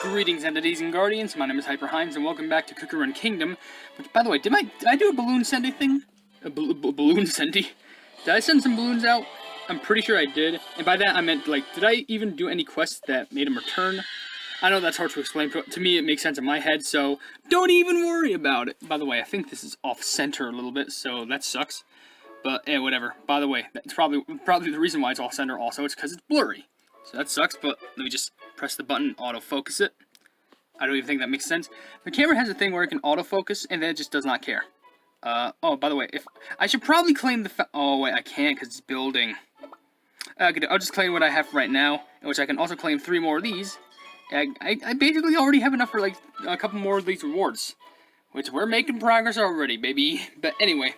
Greetings, entities and guardians. My name is HyperHimes, and welcome back to Cookie Run Kingdom. Which, by the way, did I do a balloon sending thing? A balloon sending? Did I send some balloons out? I'm pretty sure I did. And by that I meant, like, did I even do any quests that made them return? I know that's hard to explain. To me, it makes sense in my head, so don't even worry about it. By the way, I think this is off center a little bit, so that sucks. But yeah, whatever. By the way, that's probably the reason why it's off center. Also, it's because it's blurry. So that sucks. But let me just press the button, autofocus it. I don't even think that makes sense. The camera has a thing where it can autofocus, and then it just does not care. Oh, by the way, if I should probably claim the oh wait, I can't because it's building. I'll just claim what I have right now, which I can also claim 3 more of these. I basically already have enough for like a couple more of these rewards, which we're making progress already, baby. But anyway,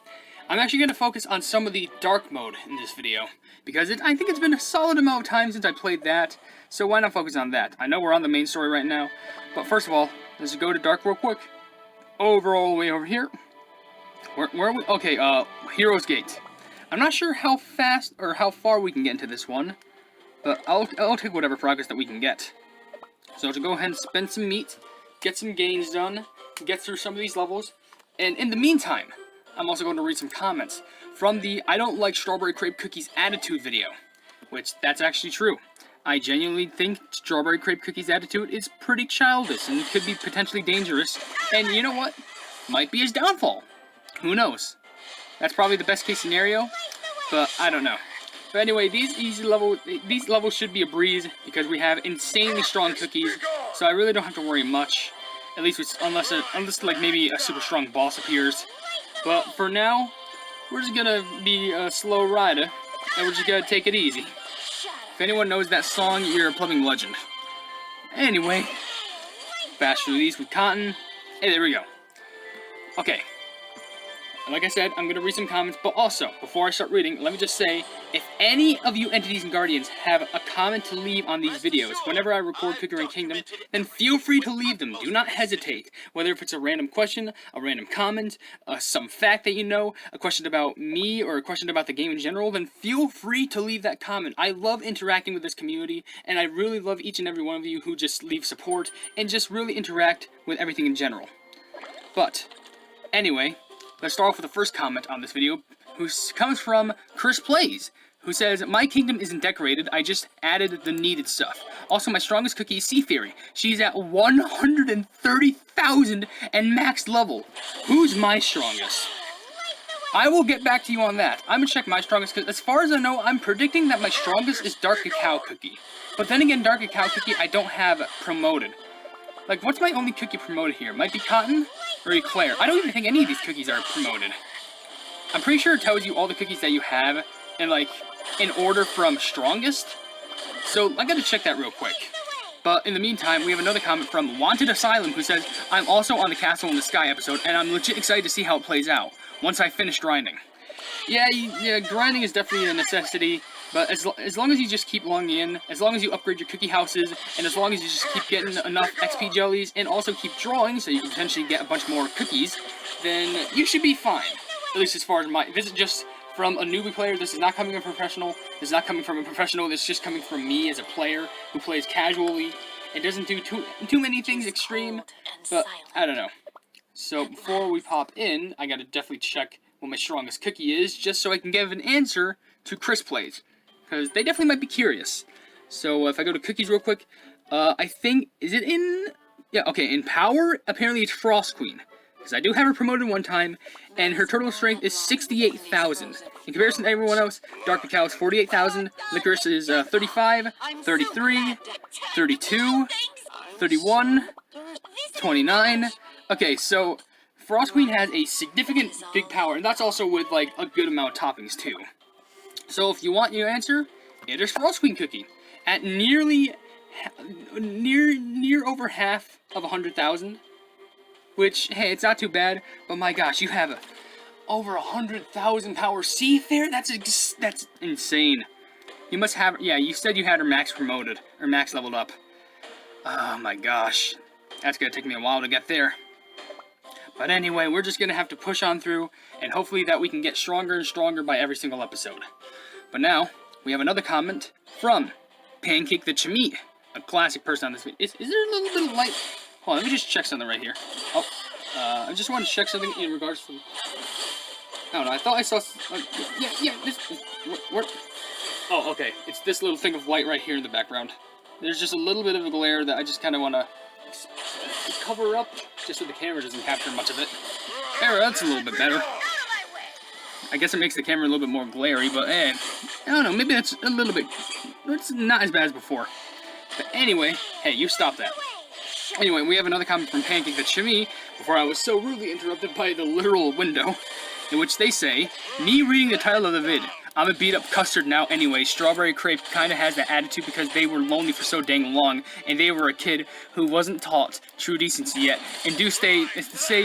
I'm actually going to focus on some of the dark mode in this video, because I think it's been a solid amount of time since I played that, so why not focus on that? I know we're on the main story right now, but first of all, let's go to dark real quick. All the way over here. Where are we? Okay, Hero's Gate. I'm not sure how fast or how far we can get into this one, but I'll take whatever progress that we can get. So to go ahead and spend some meat, get some gains done, get through some of these levels, and in the meantime, I'm also going to read some comments from the I don't like strawberry crepe cookies attitude video, which that's actually true. I genuinely think strawberry crepe cookies attitude is pretty childish and could be potentially dangerous, and you know what? Might be his downfall. Who knows? That's probably the best case scenario, but I don't know. But anyway, these levels should be a breeze because we have insanely strong cookies, so I really don't have to worry much. At least unless like maybe a super strong boss appears. But for now, we're just gonna be a slow rider, and we're just gonna take it easy. If anyone knows that song, you're a plumbing legend. Anyway, bash through these with cotton. Hey, there we go. Okay. Like I said, I'm going to read some comments, but also, before I start reading, let me just say, if any of you entities and guardians have a comment to leave on these videos, whenever I record Cookie Run Kingdom, then feel free to leave them. Do not hesitate. Whether if it's a random question, a random comment, some fact that you know, a question about me, or a question about the game in general, then feel free to leave that comment. I love interacting with this community, and I really love each and every one of you who just leave support, and just really interact with everything in general. But, anyway, let's start off with the first comment on this video, who comes from Chris Plays, who says, my kingdom isn't decorated, I just added the needed stuff. Also, my strongest cookie is Sea Fairy. She's at 130,000 and max level. Who's my strongest? I will get back to you on that. I'm gonna check my strongest, because as far as I know, I'm predicting that my strongest is Dark Cacao Cookie. But then again, Dark Cacao Cookie I don't have promoted. Like, what's my only cookie promoted here? Might be Cotton or Eclair. I don't even think any of these cookies are promoted. I'm pretty sure it tells you all the cookies that you have and, like, in order from strongest. So, I gotta check that real quick. But in the meantime, we have another comment from Wanted Asylum who says, I'm also on the Castle in the Sky episode, and I'm legit excited to see how it plays out once I finish grinding. Yeah, grinding is definitely a necessity. But as long as you just keep logging in, as long as you upgrade your cookie houses, and as long as you just keep getting enough XP jellies, and also keep drawing so you can potentially get a bunch more cookies, then you should be fine. At least as far as this is just from a newbie player. This is not coming from a professional. This is not coming from a professional. This is just coming from me as a player who plays casually. It doesn't do too many things extreme, but I don't know. So before we pop in, I gotta definitely check what my strongest cookie is, just so I can give an answer to Chris Plays. Because they definitely might be curious. So if I go to cookies real quick, I think, is it in, yeah, okay, in power, apparently it's Frost Queen. Because I do have her promoted one time, and her total strength is 68,000. In comparison to everyone else, Dark Cacao is 48,000, Licorice is 35, 33, 32, 31, 29. Okay, so Frost Queen has a significant big power, and that's also with, like, a good amount of toppings, too. So if you want your answer, it is Frost Queen Cookie at near over half of 100,000. Which, hey, it's not too bad. But my gosh, you have over 100,000 power Sea Fairy. That's insane. You must have. Yeah, you said you had her max promoted or max leveled up. Oh my gosh, that's gonna take me a while to get there. But anyway, we're just gonna have to push on through, and hopefully that we can get stronger and stronger by every single episode. But now, we have another comment from Pancake the Chimit, a classic person on this video. Is there a little bit of light? Hold on, let me just check something right here. Oh, I just want to check something in regards to... I don't know, I thought I saw... this... What? Oh, okay. It's this little thing of light right here in the background. There's just a little bit of a glare that I just kind of want to cover up, just so the camera doesn't capture much of it. There, that's a little bit better. I guess it makes the camera a little bit more glary, but I don't know, maybe that's a little bit... It's not as bad as before. But anyway, hey, you stop that. Anyway, we have another comment from Pancake the Chimney, before I was so rudely interrupted by the literal window, in which they say, me reading the title of the vid, I'm a beat up custard now anyway. Strawberry Crepe kinda has that attitude because they were lonely for so dang long, and they were a kid who wasn't taught true decency yet, and do stay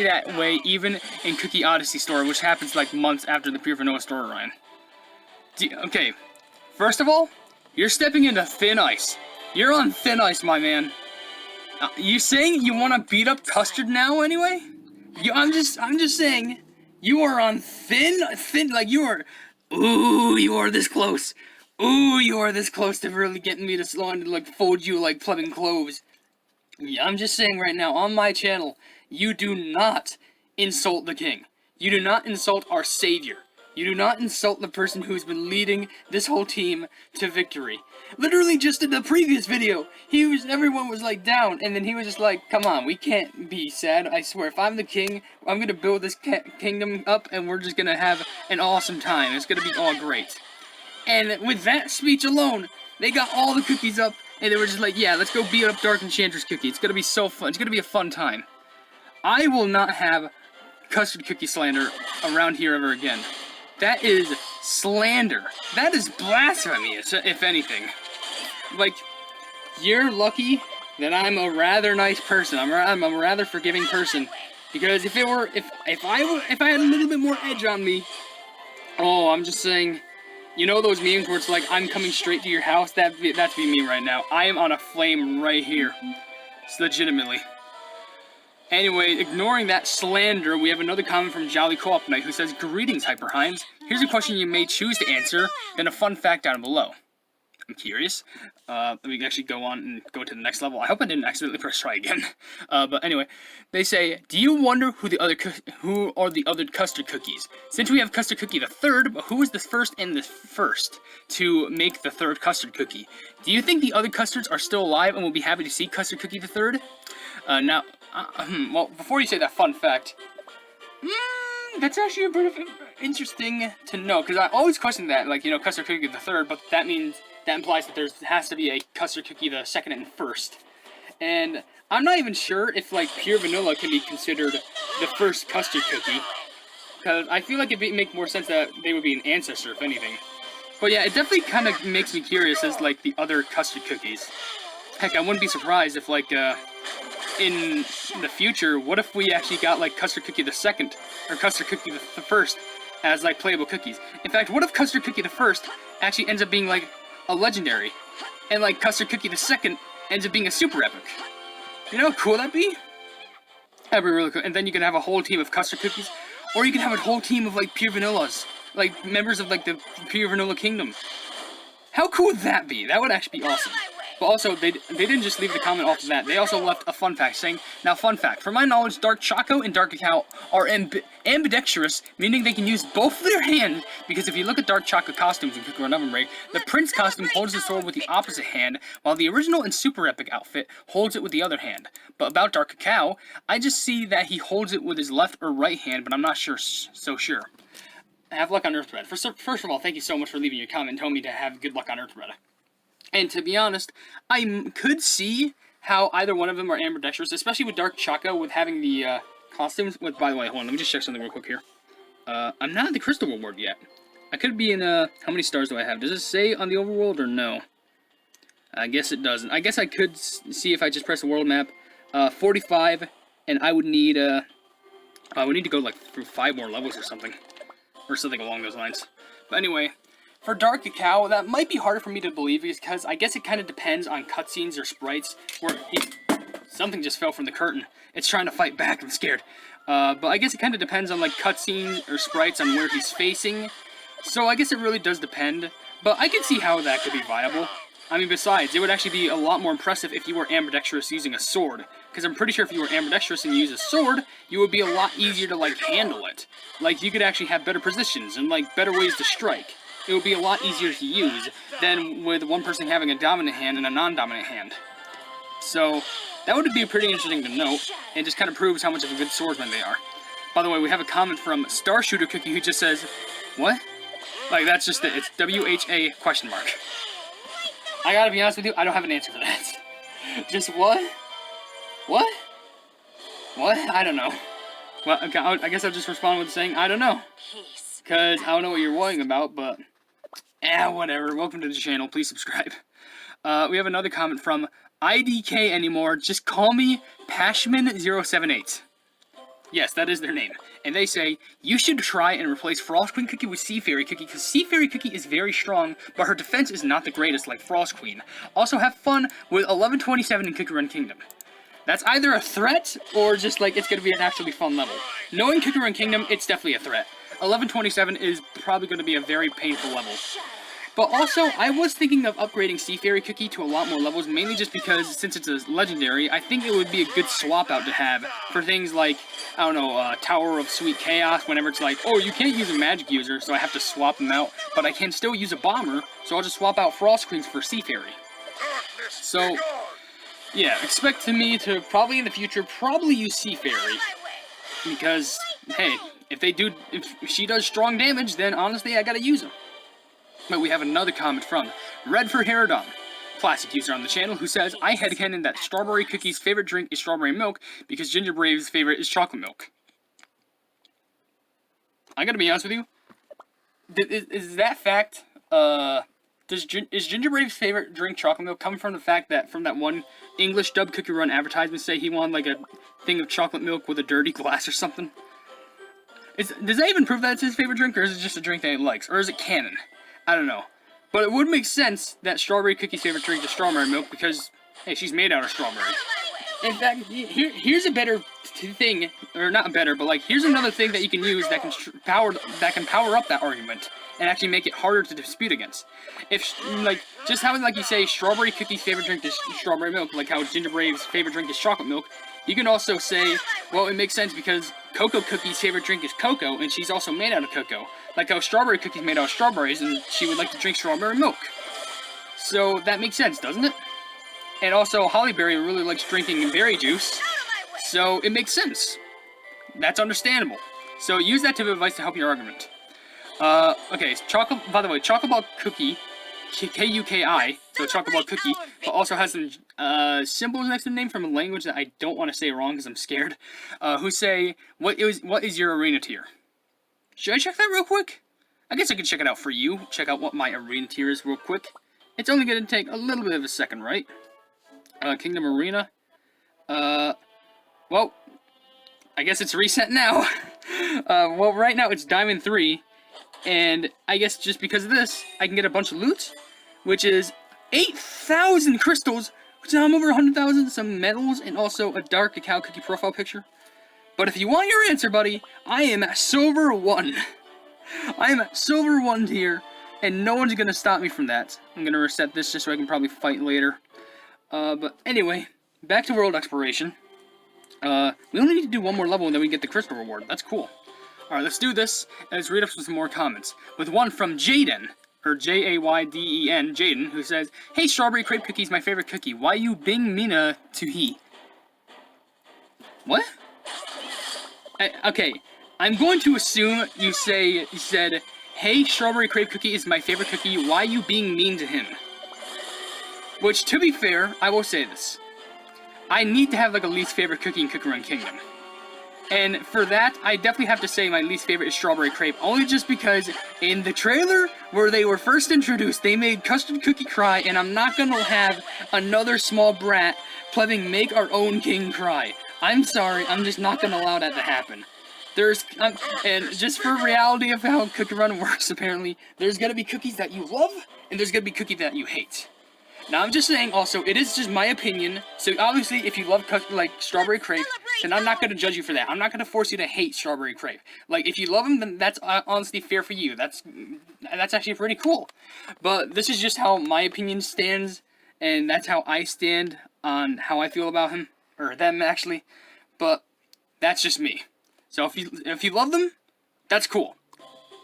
that way even in Cookie Odyssey store, which happens like months after the Pure Vanilla store, Ryan. Okay, first of all, you're stepping into thin ice. You're on thin ice, my man. You saying you want to beat up custard now anyway? I'm just saying, you are on thin, like you are... Ooh, you are this close. Ooh, you are this close to really getting me to like fold you like plumbing cloves. Yeah, I'm just saying right now, on my channel, you do not insult the king. You do not insult our savior. You do not insult the person who's been leading this whole team to victory. Literally just in the previous video, everyone was like down, and then he was just like, come on, we can't be sad. I swear, if I'm the king, I'm gonna build this kingdom up, and we're just gonna have an awesome time. It's gonna be all great. And with that speech alone, they got all the cookies up, and they were just like, yeah, let's go beat up Dark Enchantress Cookie. It's gonna be so fun. It's gonna be a fun time. I will not have custard cookie slander around here ever again. That is slander. That is blasphemy, if anything. Like, you're lucky that I'm a rather nice person. I'm a rather forgiving person. Because if I had a little bit more edge on me, oh, I'm just saying, you know those memes where it's like, I'm coming straight to your house? That'd be me right now. I am on a flame right here. It's legitimately. Anyway, ignoring that slander, we have another comment from Jolly Co-op Knight who says, greetings, HyperHimes. Here's a question you may choose to answer, then a fun fact down below. I'm curious. Let me actually go on and go to the next level. I hope I didn't accidentally press try again. But anyway, they say, do you wonder who are the other custard cookies? Since we have Custard Cookie the third, but who was the first and the first to make the third custard cookie? Do you think the other custards are still alive and will be happy to see Custard Cookie the third? Well, before you say that fun fact, that's actually a bit of interesting to know, because I always question that, like, you know, Custard Cookie the third, but that implies that there has to be a Custard Cookie the second and first. And I'm not even sure if, like, Pure Vanilla can be considered the first custard cookie, because I feel like it'd make more sense that they would be an ancestor, if anything. But yeah, it definitely kind of makes me curious as, like, the other custard cookies. Heck, I wouldn't be surprised if, like, in the future, what if we actually got, like, Custard Cookie the second, or Custard Cookie the first, as, like, playable cookies? In fact, what if Custard Cookie the first actually ends up being, like, a legendary, and, like, Custard Cookie the second ends up being a super epic? You know how cool that'd be? That'd be really cool. And then you can have a whole team of Custard Cookies, or you can have a whole team of, like, Pure Vanillas, like, members of, like, the Pure Vanilla Kingdom. How cool would that be? That would actually be awesome. But also, they didn't just leave the comment off of that. They also left a fun fact saying, now fun fact, from my knowledge, Dark Choco and Dark Cacao are ambidextrous, meaning they can use both their hands, because if you look at Dark Choco costumes in Cooker and OvenBreak, the Prince costume holds the sword with the opposite hand, while the original and Super Epic outfit holds it with the other hand. But about Dark Cacao, I just see that he holds it with his left or right hand, but I'm not sure. Have luck on Earthred. First of all, thank you so much for leaving your comment and telling me to have good luck on Earthred. And to be honest, I could see how either one of them are ambidextrous, especially with Dark Choco, with having the costumes. By the way, hold on, let me just check something real quick here. I'm not in the Crystal Reward yet. I could be in, how many stars do I have? Does it say on the overworld or no? I guess it doesn't. I guess I could see if I just press the world map. 45, and I would need to go, like, through 5 more levels or something along those lines. But anyway, for Dark Cacao, that might be harder for me to believe, because I guess it kind of depends on cutscenes or sprites, where something just fell from the curtain. It's trying to fight back, I'm scared. But I guess it kind of depends on, like, cutscenes or sprites on where he's facing. So I guess it really does depend. But I can see how that could be viable. I mean, besides, it would actually be a lot more impressive if you were ambidextrous using a sword. Because I'm pretty sure if you were ambidextrous and you use a sword, you would be a lot easier to, like, handle it. Like, you could actually have better positions and, like, better ways to strike. It would be a lot easier to use than with one person having a dominant hand and a non-dominant hand. So, that would be pretty interesting to note, and just kind of proves how much of a good swordsman they are. By the way, we have a comment from Star Shooter Cookie who just says, what? Like, that's just it. It's WHA question mark. I gotta be honest with you, I don't have an answer for that. Just what? What? What? I don't know. Well, okay, I guess I'll just respond with saying, I don't know. Because I don't know what you're worrying about, but... whatever. Welcome to the channel. Please subscribe. We have another comment from IDK Anymore. Just call me Pashman078. Yes, that is their name. And they say, you should try and replace Frost Queen Cookie with Sea Fairy Cookie, because Sea Fairy Cookie is very strong, but her defense is not the greatest like Frost Queen. Also have fun with 1127 in Cookie Run Kingdom. That's either a threat, or just like, it's going to be an actually fun level. Knowing Cookie Run Kingdom, it's definitely a threat. 1127 is probably going to be a very painful level. But also, I was thinking of upgrading Sea Fairy Cookie to a lot more levels, mainly just because, since it's a legendary, I think it would be a good swap out to have for things like, I don't know, Tower of Sweet Chaos, whenever it's like, oh, you can't use a magic user, so I have to swap them out, but I can still use a bomber, so I'll just swap out Frost Queens for Sea Fairy. So, yeah, expect me to, probably in the future, probably use Sea Fairy, because, hey, if she does strong damage, then honestly, I gotta use them. But we have another comment from Red for Herodon, classic user on the channel, who says, I headcanon that Strawberry Cookie's favorite drink is strawberry milk because Ginger Brave's favorite is chocolate milk. I gotta be honest with you, is that fact, is Ginger Brave's favorite drink chocolate milk coming from the fact that from that one English dub Cookie Run advertisement say he wanted like a thing of chocolate milk with a dirty glass or something? Does that even prove that it's his favorite drink, or is it just a drink that he likes, or is it canon? I don't know. But it would make sense that Strawberry Cookie's favorite drink is strawberry milk because, hey, she's made out of strawberry. In fact, here's a better thing, or not better, but like, here's another thing that you can use that can power up that argument and actually make it harder to dispute against. If, like, just how, like you say, Strawberry Cookie's favorite drink is strawberry milk, like how Ginger Brave's favorite drink is chocolate milk, you can also say, well, it makes sense because Cocoa Cookie's favorite drink is cocoa, and she's also made out of cocoa. Like how Strawberry Cookie's made out of strawberries, and she would like to drink strawberry milk. So that makes sense, doesn't it? And also, Hollyberry really likes drinking berry juice, so it makes sense. That's understandable. So use that tip of advice to help your argument. Okay, by the way, Chocolate Cookie, K-U-K-I, so Chocolate Cookie, but also has some symbols next to the name from a language that I don't want to say wrong because I'm scared, who say, what is your arena tier? Should I check that real quick? I guess I could check it out for you. Check out what my arena tier is real quick. It's only going to take a little bit of a second, right? Kingdom Arena. Well, I guess it's reset now. Well, right now it's Diamond 3. And I guess just because of this, I can get a bunch of loot, which is 8,000 crystals, which now I'm over 100,000, some medals, and also a dark cacao cookie profile picture. But if you want your answer, buddy, I am at Silver 1. I am at Silver 1 tier, and no one's going to stop me from that. I'm going to reset this just so I can probably fight later. But anyway, back to World Exploration. We only need to do one more level and then we get the crystal reward. That's cool. Alright, let's do this, and let's read up some more comments. With one from Jaden, or J-A-Y-D-E-N, Jaden, who says, hey, Strawberry Crepe Cookie is my favorite cookie. Why you bing Mina to he? What? Okay, I'm going to assume you said, hey, Strawberry Crepe Cookie is my favorite cookie. Why you being mean to him? Which, to be fair, I will say this. I need to have like a least favorite cookie in Cookie Run Kingdom. And for that, I definitely have to say my least favorite is Strawberry Crepe, only just because in the trailer where they were first introduced, they made Custard Cookie cry, and I'm not gonna have another small brat plebing make our own king cry. I'm sorry, I'm just not gonna allow that to happen. And just for reality of how Cookie Run works, apparently, there's gonna be cookies that you love, and there's gonna be cookies that you hate. Now, I'm just saying, also, it is just my opinion, so obviously, if you love, like, Strawberry Crepe, then I'm not going to judge you for that. I'm not going to force you to hate strawberry crepe. Like, if you love them, then that's honestly fair for you. That's actually pretty cool. But this is just how my opinion stands, and that's how I stand on how I feel about him, or them, actually. But that's just me. So if you love them, that's cool.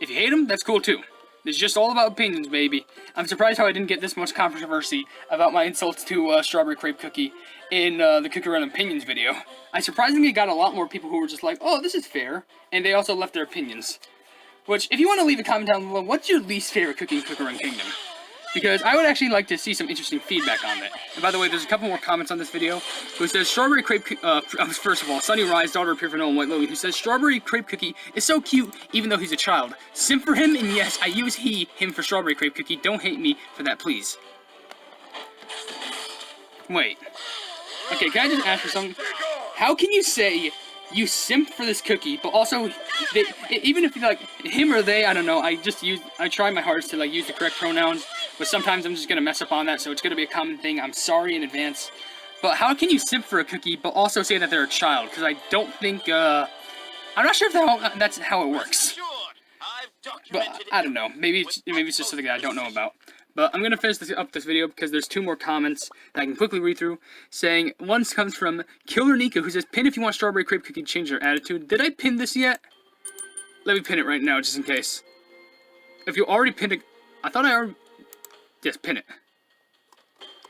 If you hate them, that's cool too. It's just all about opinions, baby. I'm surprised how I didn't get this much controversy about my insults to strawberry crepe cookie in the Cookie Run Opinions video. I surprisingly got a lot more people who were just like, oh, this is fair, and they also left their opinions. Which, if you want to leave a comment down below, what's your least favorite cookie in Cookie Run Kingdom? Because I would actually like to see some interesting feedback on that. And by the way, there's a couple more comments on this video. Who says, strawberry crepe, first of all, Sunny Rise, daughter of Pure Vanilla and White Lily, who says, strawberry crepe cookie is so cute, even though he's a child. Simp for him, and yes, I use him for strawberry crepe cookie. Don't hate me for that, please. Wait. Okay, can I just ask for something? How can you say you simp for this cookie, but also, even if you like him or they, I don't know, I try my hardest to like use the correct pronouns, but sometimes I'm just gonna mess up on that, so it's gonna be a common thing. I'm sorry in advance. But how can you simp for a cookie, but also say that they're a child? Because I don't think, I'm not sure if that's how it works. But I don't know. Maybe it's just something that I don't know about. But I'm gonna finish up this video because there's 2 more comments that I can quickly read through. Saying, one comes from Killer Nika, who says, pin if you want strawberry crepe cookie to change their attitude. Did I pin this yet? Let me pin it right now, just in case. If you already pinned it, I thought I already. Yes, pin it.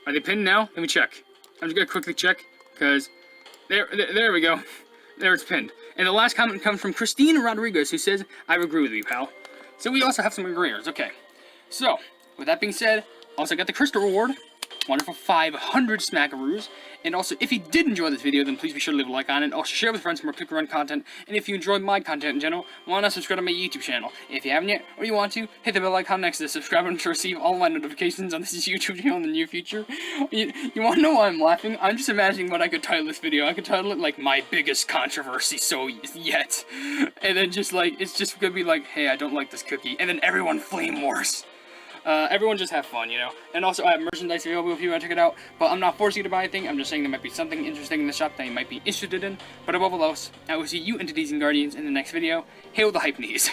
Are they pinned now? Let me check. I'm just gonna quickly check, because there we go. There it's pinned. And the last comment comes from Christine Rodriguez, who says, I agree with you, pal. So we also have some agreeers. Okay. So, with that being said, also got the Crystal Reward. Wonderful 500 smackaroos. And also, if you did enjoy this video, then please be sure to leave a like on it. Also, share with friends for more Cookie Run content. And if you enjoyed my content in general, why not subscribe to my YouTube channel? If you haven't yet, or you want to, hit the bell icon next to the subscribe button to receive all my notifications on this YouTube channel in the near future. You want to know why I'm laughing? I'm just imagining what I could title this video. I could title it, like, my biggest controversy yet. And then just, like, it's just gonna be like, hey, I don't like this cookie. And then everyone flame wars. Everyone just have fun, you know. And also, I have merchandise available if you want to check it out. But I'm not forcing you to buy anything. I'm just saying there might be something interesting in the shop that you might be interested in. But above all else, I will see you entities and guardians in the next video. Hail the Hypenese.